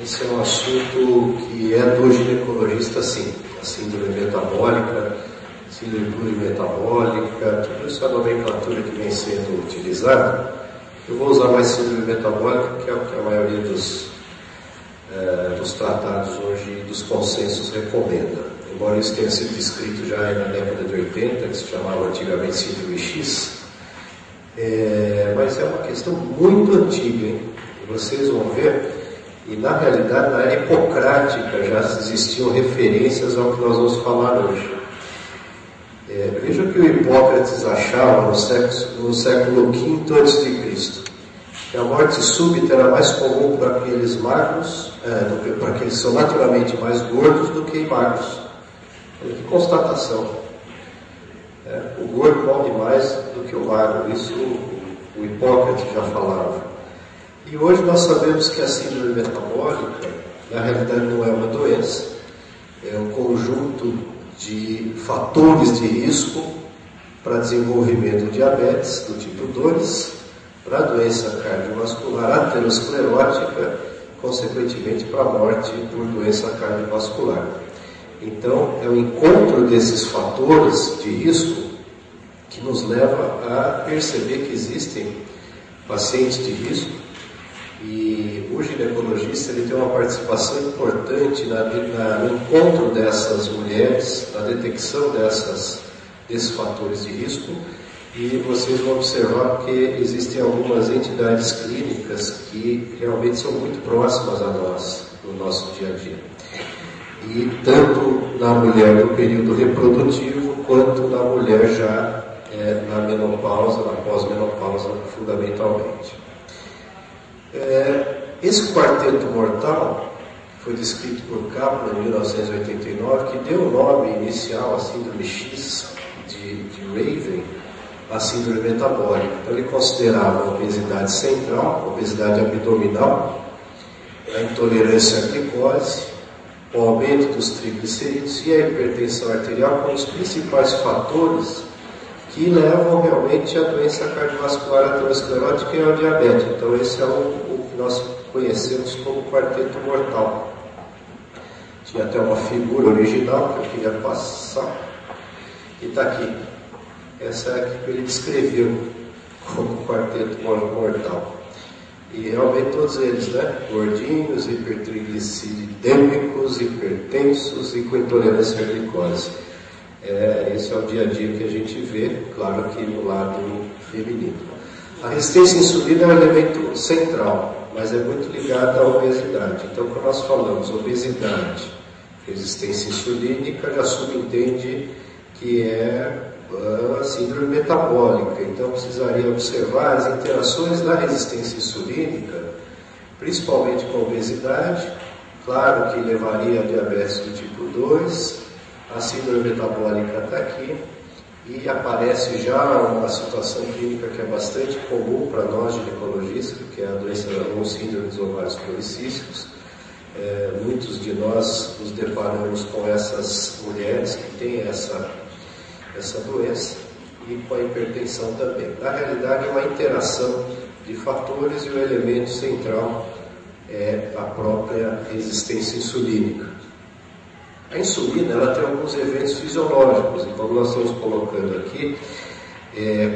Esse é um assunto que é do ginecologista, sim. A síndrome metabólica, síndrome plurimetabólica, tudo isso é a nomenclatura que vem sendo utilizada. Eu vou usar mais síndrome metabólica, que é o que a maioria dos tratados hoje, dos consensos, recomenda. Embora isso tenha sido descrito já na década de 80, que se chamava antigamente síndrome X, mas é uma questão muito antiga, hein? E vocês vão ver, e na realidade na era hipocrática já existiam referências ao que nós vamos falar hoje. Veja o que o Hipócrates achava no século V a.C., que a morte súbita era mais comum para aqueles magros, para aqueles que são naturalmente mais gordos do que magros. Olha que constatação. O gordo morre mais do que o magro, isso o Hipócrates já falava. E hoje nós sabemos que a síndrome metabólica, na realidade, não é uma doença, é um conjunto de fatores de risco para desenvolvimento de diabetes do tipo 2, para a doença cardiovascular aterosclerótica, consequentemente para a morte por doença cardiovascular. Então, é o encontro desses fatores de risco que nos leva a perceber que existem pacientes de risco, e o ginecologista ele tem uma participação importante no encontro dessas mulheres, na detecção desses fatores de risco, e vocês vão observar que existem algumas entidades clínicas que realmente são muito próximas a nós, no nosso dia a dia. E tanto na mulher do período reprodutivo, quanto na mulher já na menopausa, na pós-menopausa, fundamentalmente. Esse quarteto mortal foi descrito por Kaplan em 1989, que deu o nome inicial à síndrome X de Raven, a síndrome metabólica. Então ele considerava a obesidade central, a obesidade abdominal, a intolerância à glicose, o aumento dos triglicerídeos e a hipertensão arterial como os principais fatores que levam realmente à doença cardiovascular aterosclerótica e ao diabetes. Então esse é o que nós conhecemos como quarteto mortal. Tinha até uma figura original que eu queria passar, e está aqui. Essa é a que ele descreveu como quarteto mortal. E realmente todos eles, gordinhos, hipertrigliceridêmicos, hipertensos e com intolerância à glicose. Esse é o dia a dia que a gente vê, claro que no lado feminino. A resistência à insulina é um elemento central, mas é muito ligada à obesidade. Então, quando nós falamos obesidade, resistência insulínica, já subentende que é a síndrome metabólica. Então, precisaria observar as interações da resistência insulínica, principalmente com a obesidade, claro que levaria a diabetes do tipo 2, a síndrome metabólica está aqui, e aparece já uma situação clínica que é bastante comum para nós ginecologistas, que é a doença ou síndrome dos ovários policísticos. Muitos de nós nos deparamos com essas mulheres que têm essa doença, e com a hipertensão também. Na realidade, é uma interação de fatores, e o elemento central é a própria resistência insulínica. A insulina ela tem alguns eventos fisiológicos, e como nós estamos colocando aqui,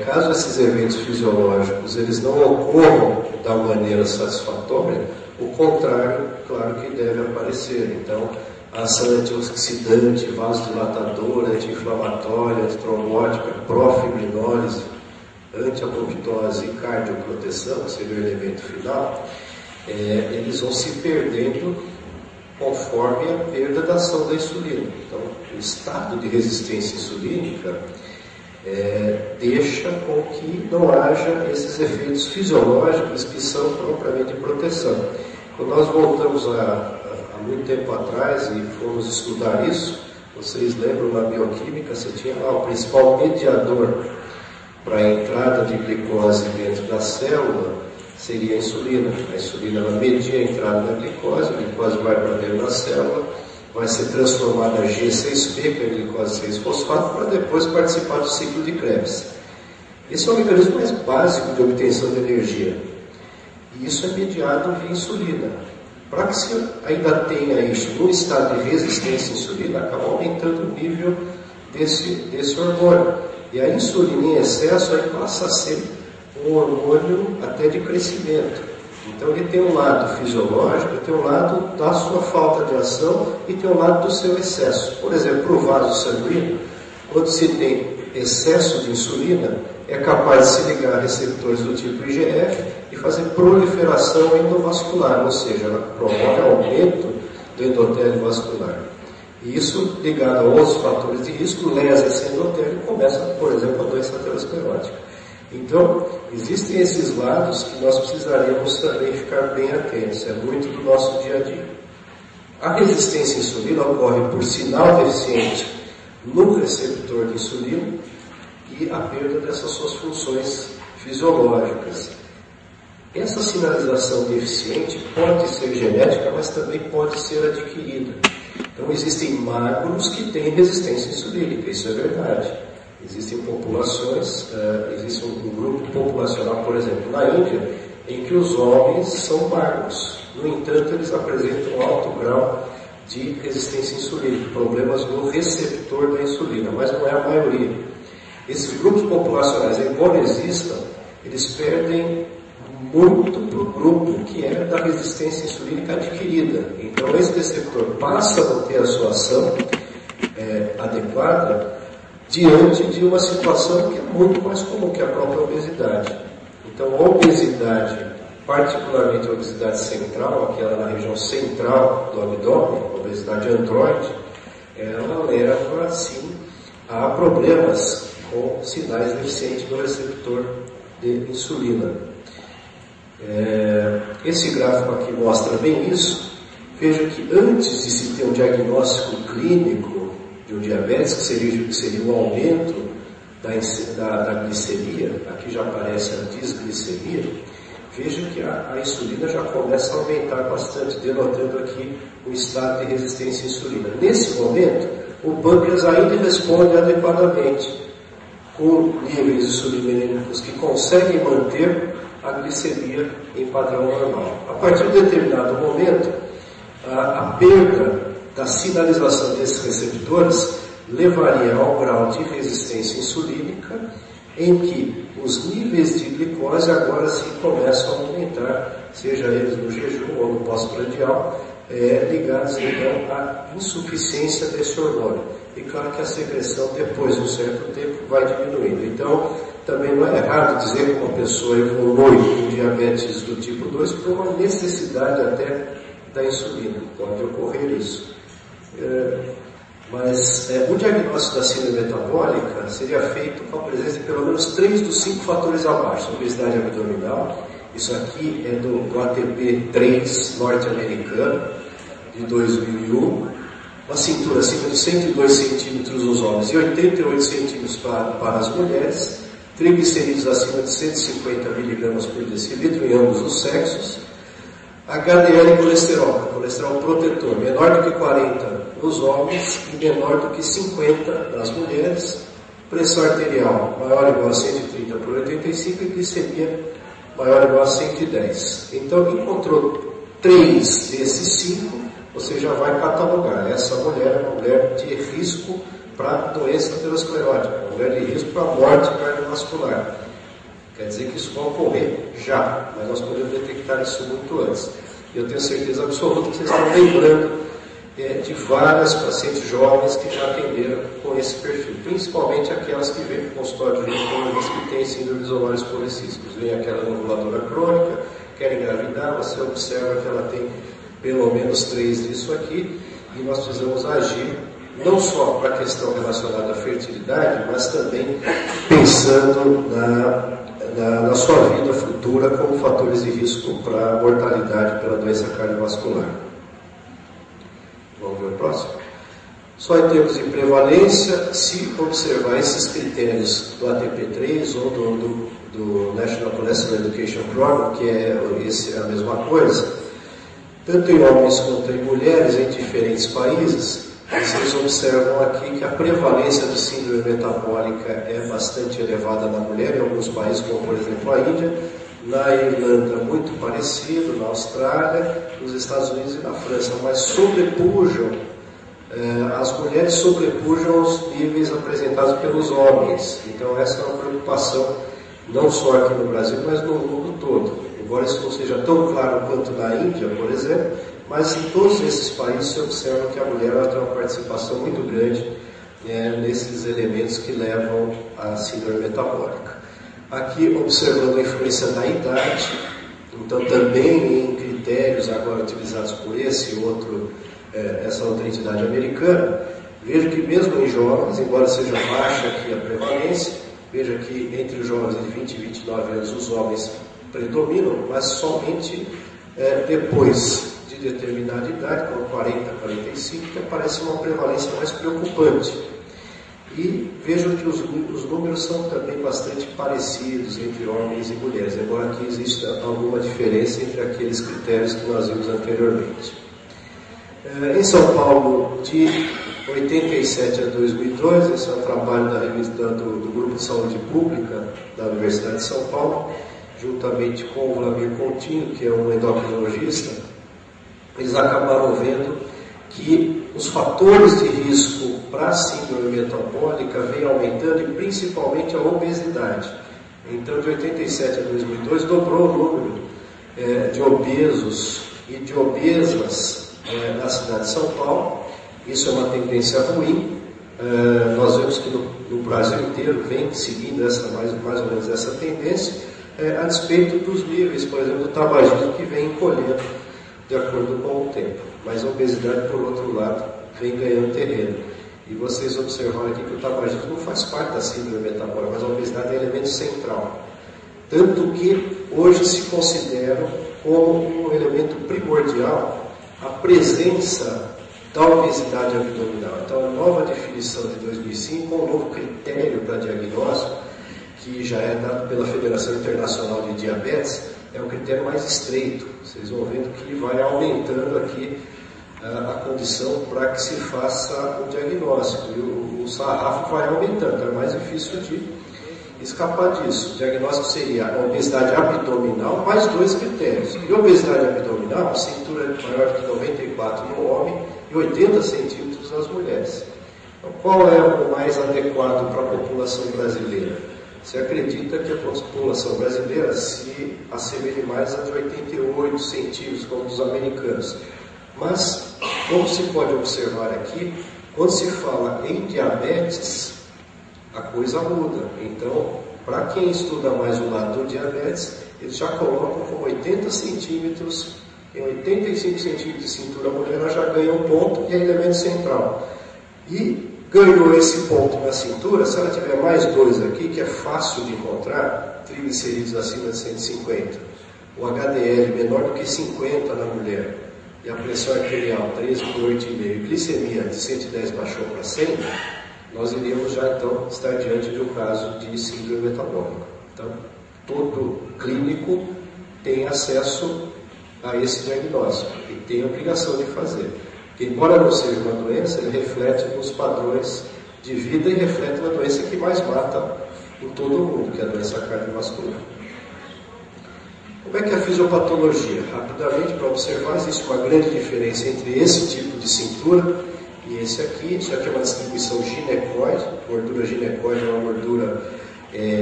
caso esses eventos fisiológicos eles não ocorram da maneira satisfatória, o contrário, claro que deve aparecer. Então, a ação antioxidante, vasodilatadora, anti-inflamatória, antitrombótica, profibrinolyse, anti-apoptose e cardioproteção, que seria o elemento final, eles vão se perdendo conforme a perda da ação da insulina. Então, o estado de resistência insulínica deixa com que não haja esses efeitos fisiológicos que são propriamente de proteção. Quando nós voltamos há muito tempo atrás e fomos estudar isso, vocês lembram, na bioquímica, você tinha lá o principal mediador para a entrada de glicose dentro da célula, seria a insulina. A insulina ela media a entrada da glicose, a glicose vai para dentro da célula, vai ser transformada em G6P, que é a glicose 6-fosfato, para depois participar do ciclo de Krebs. Esse é o mecanismo mais básico de obtenção de energia. E isso é mediado via insulina. Para que se ainda tenha isso no estado de resistência à insulina, acaba aumentando o nível desse hormônio. E a insulina em excesso aí passa a ser um hormônio até de crescimento. Então ele tem um lado fisiológico, tem um lado da sua falta de ação e tem um lado do seu excesso. Por exemplo, para o vaso sanguíneo, quando se tem excesso de insulina, é capaz de se ligar a receptores do tipo IGF e fazer proliferação endovascular, ou seja, ela promove aumento do endotélio vascular. E isso, ligado a outros fatores de risco, lesa esse endotélio e começa, por exemplo, a doença aterosclerótica. Então, existem esses lados que nós precisaríamos também ficar bem atentos, é muito do nosso dia a dia. A resistência à insulina ocorre por sinal deficiente no receptor de insulina e a perda dessas suas funções fisiológicas. Essa sinalização deficiente pode ser genética, mas também pode ser adquirida. Então, existem magros que têm resistência insulínica, isso é verdade. Existem populações, existe um grupo populacional, por exemplo, na Índia, em que os homens são magros. No entanto, eles apresentam um alto grau de resistência insulínica, problemas no receptor da insulina, mas não é a maioria. Esses grupos populacionais, embora existam, eles perdem muito para o grupo que é da resistência insulínica adquirida. Então, esse receptor passa a não ter a sua ação adequada diante de uma situação que é muito mais comum, que é a própria obesidade. Então, a obesidade, particularmente a obesidade central, aquela na região central do abdômen, a obesidade androide, ela leva, sim, a problemas com sinais deficientes do receptor de insulina. Esse gráfico aqui mostra bem isso. Veja que antes de se ter um diagnóstico clínico de um diabetes, que seria um aumento da glicemia, aqui já aparece a desglicemia, veja que a insulina já começa a aumentar bastante, denotando aqui o estado de resistência à insulina. Nesse momento, o pâncreas ainda responde adequadamente, com níveis insulinêmicos que conseguem manter a glicemia em padrão normal. A partir de determinado momento, a perda da sinalização desses receptores levaria ao grau de resistência insulínica, em que os níveis de glicose agora sim começam a aumentar, seja eles no jejum ou no pós-prandial, ligados então à insuficiência desse hormônio. E claro que a secreção depois de um certo tempo vai diminuindo. Então, também não é errado dizer que uma pessoa evolui com diabetes do tipo 2 por uma necessidade até da insulina. Pode ocorrer isso. Mas o diagnóstico da síndrome metabólica seria feito com a presença de pelo menos 3 dos 5 fatores abaixo. Obesidade abdominal, isso aqui é do ATP3 norte-americano, de 2001. Uma cintura acima de 102 centímetros nos homens e 88 centímetros para as mulheres. Triglicerídeos acima de 150 miligramas por decilitro em ambos os sexos. HDL colesterol protetor, menor do que 40 nos homens e menor do que 50 nas mulheres. Pressão arterial maior ou igual a 130 por 85 e glicemia maior ou igual a 110. Então, encontrou 3 desses 5, você já vai catalogar. Essa mulher é uma mulher de risco para doença aterosclerótica, uma mulher de risco para morte cardiovascular. Quer dizer que isso vai ocorrer já, mas nós podemos detectar isso muito antes. Eu tenho certeza absoluta que vocês estão lembrando de várias pacientes jovens que já atenderam com esse perfil, principalmente aquelas que vêm com consultório de ginecologistas que têm síndrome dos ovários policísticos. Vem aquela ovuladora crônica, quer engravidar, você observa que ela tem pelo menos 3 disso aqui, e nós precisamos agir não só para a questão relacionada à fertilidade, mas também pensando na sua vida futura como fatores de risco para a mortalidade pela doença cardiovascular. Vamos ver o próximo? Só em termos de prevalência, se observar esses critérios do ATP3 ou do National Cholesterol Education Program, que é a mesma coisa, tanto em homens quanto em mulheres em diferentes países, vocês observam aqui que a prevalência de síndrome metabólica é bastante elevada na mulher, em alguns países, como por exemplo a Índia, na Irlanda muito parecido, na Austrália, nos Estados Unidos e na França, mas sobrepujam, as mulheres sobrepujam os níveis apresentados pelos homens. Então essa é uma preocupação não só aqui no Brasil, mas no mundo todo. Embora isso não seja tão claro quanto na Índia, por exemplo, mas em todos esses países se observa que a mulher tem uma participação muito grande nesses elementos que levam à síndrome metabólica. Aqui, observando a influência da idade, então também em critérios agora utilizados por essa outra entidade americana, vejo que mesmo em jovens, embora seja baixa aqui a prevalência, veja que entre os jovens de 20 e 29 anos os homens predominam, mas somente depois de determinada idade, como 40, 45, que aparece uma prevalência mais preocupante. E vejo que os números são também bastante parecidos entre homens e mulheres, embora aqui exista alguma diferença entre aqueles critérios que nós vimos anteriormente. Em São Paulo, de 87 a 2002, esse é um trabalho do Grupo de Saúde Pública da Universidade de São Paulo, juntamente com o Vladimir Coutinho, que é um endocrinologista. Eles acabaram vendo que os fatores de risco para a síndrome metabólica vêm aumentando, e principalmente a obesidade. Então, de 87 a 2002, dobrou o número de obesos e de obesas na cidade de São Paulo. Isso é uma tendência ruim. Nós vemos que no Brasil inteiro vem seguindo mais ou menos essa tendência, a despeito dos níveis, por exemplo, do tabagismo, que vem encolhendo de acordo com o tempo. Mas a obesidade, por outro lado, vem ganhando terreno. E vocês observaram aqui que o tabagismo não faz parte da síndrome metabólica, mas a obesidade é elemento central. Tanto que hoje se considera como um elemento primordial a presença da obesidade abdominal. Então, a nova definição de 2005, com um novo critério para diagnóstico, que já é dado pela Federação Internacional de Diabetes, é um critério mais estreito. Vocês vão vendo que vai aumentando aqui a condição para que se faça o diagnóstico. E o sarrafo vai aumentando, é mais difícil de escapar disso. O diagnóstico seria a obesidade abdominal mais 2 critérios. E obesidade abdominal, cintura maior que 94 no homem e 80 centímetros nas mulheres. Então, qual é o mais adequado para a população brasileira? Se acredita que a população brasileira se assemelhe mais a de 88 centímetros, como dos americanos. Mas, como se pode observar aqui, quando se fala em diabetes, a coisa muda. Então, para quem estuda mais o lado do diabetes, eles já colocam com 80 centímetros, em 85 centímetros de cintura, a mulher já ganha um ponto e é elemento central. E ganhou esse ponto na cintura, se ela tiver mais 2 aqui, que é fácil de encontrar, triglicerídeos acima de 150, o HDL menor do que 50 na mulher, e a pressão arterial 13 por 8,5, glicemia de 110 baixou para 100, nós iríamos já então estar diante de um caso de síndrome metabólica. Então, todo clínico tem acesso a esse diagnóstico e tem a obrigação de fazer. Embora não seja uma doença, ele reflete nos padrões de vida e reflete na doença que mais mata em todo o mundo, que é a doença cardiovascular. Como é que é a fisiopatologia? Rapidamente, para observar, existe uma grande diferença entre esse tipo de cintura e esse aqui. Isso aqui é uma distribuição ginecoide. Gordura ginecoide é uma gordura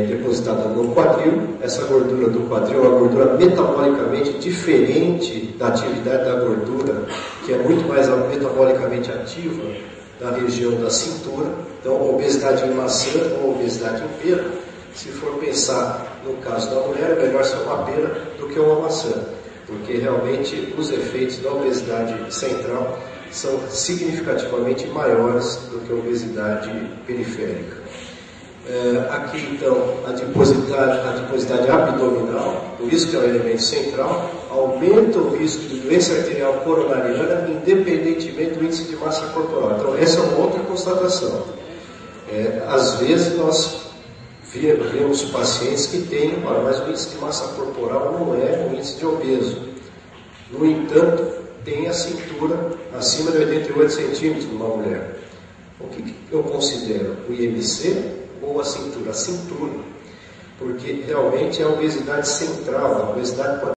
depositada no quadril. Essa gordura do quadril é uma gordura metabolicamente diferente da atividade da gordura, que é muito mais metabolicamente ativa na região da cintura. Então, obesidade em maçã ou obesidade em pera, se for pensar no caso da mulher, é melhor ser uma pera do que uma maçã, porque realmente os efeitos da obesidade central são significativamente maiores do que a obesidade periférica. Aqui, então, a adiposidade abdominal, por isso que é o elemento central, aumenta o risco de doença arterial coronariana, independentemente do índice de massa corporal. Então, essa é uma outra constatação. Às vezes, nós vemos pacientes que têm, mas o índice de massa corporal não é um índice de obeso. No entanto, tem a cintura acima de 88 centímetros numa mulher. O que eu considero? O IMC ou a cintura? A cintura. porque realmente é a obesidade central, a obesidade